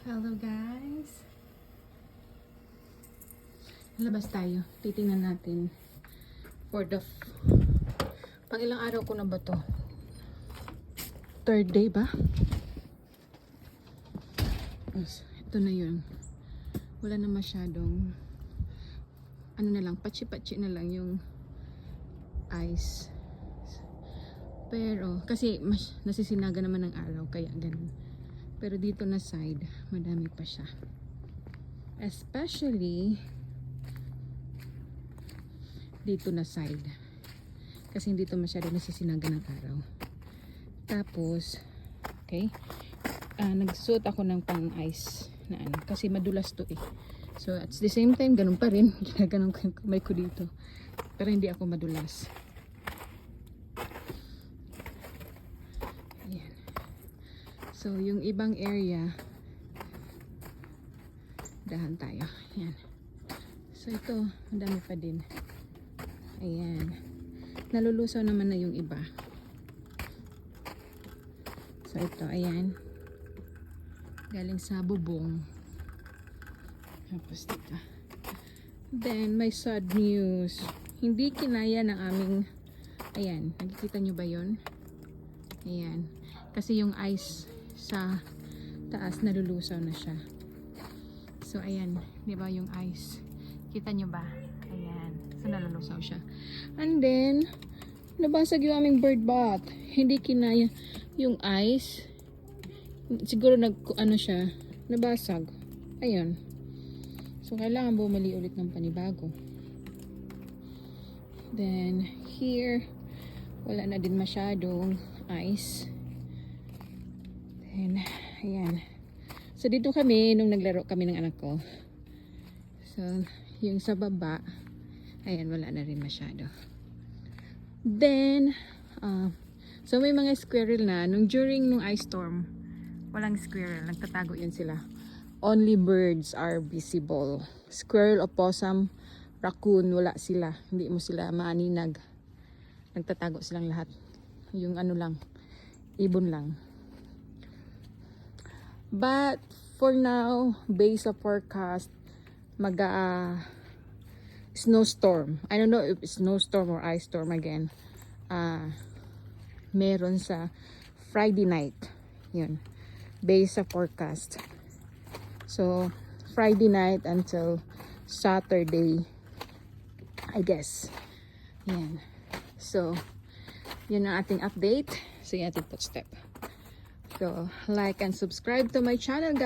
Hello guys. Labas tayo. Titingnan natin for the pang ilang araw ko na ba to? Third day ba? Yes, ito na yun. Wala na masyadong ano na lang, patsi-patsi na lang yung ice. Pero kasi mas nasisinaga naman ng araw kaya ganun. Pero dito na side, madami pa siya. Especially dito na side. Kasi hindi to masyado nasisinaga ng araw. Tapos, okay, nagsuot ako ng pang-ice na ano. Kasi madulas to eh. So, at the same time, ganun pa rin. Ginaganon ko yung kamay ko dito. Pero hindi ako madulas. Ayan. So, yung ibang area, dahan tayo. Ayan. So, ito, madami pa din. Ayan. Nalulusaw naman na yung iba. So, ito, ayan. Galing sa bubong. Tapos dito. Then, may sad news. Hindi kinaya ng aming, ayan, nakikita nyo ba yun? Ayan. Kasi yung ice sa taas nalulusaw na siya. So, ayan. Di ba yung ice? Kita nyo ba? Ayan. So, nalulusaw siya. And then, nabasag yung aming bird bath. Hindi kinaya yung ice. Siguro ano siya, nabasag. Ayun. So, kailangan bumili ulit ng panibago. Then, here, wala na din masyadong ice. Then, ayan. So, dito kami, nung naglaro kami ng anak ko. So, yung sa baba, ayan, wala na rin masyado. Then, so may mga squirrel na. During nung ice storm, walang squirrel. Nagtatago yun sila. Only birds are visible. Squirrel, opossum, raccoon, wala sila. Hindi mo sila maaninag. Nagtatago silang lahat. Yung ano lang, ibon lang. But, for now, based sa forecast, snowstorm. I don't know if it's snowstorm or ice storm again. Meron sa Friday night. Yun. Based sa forecast. So, Friday night until Saturday, I guess. Yan. So, yun ang ating update sa ating footstep. So, like and subscribe to my channel, guys.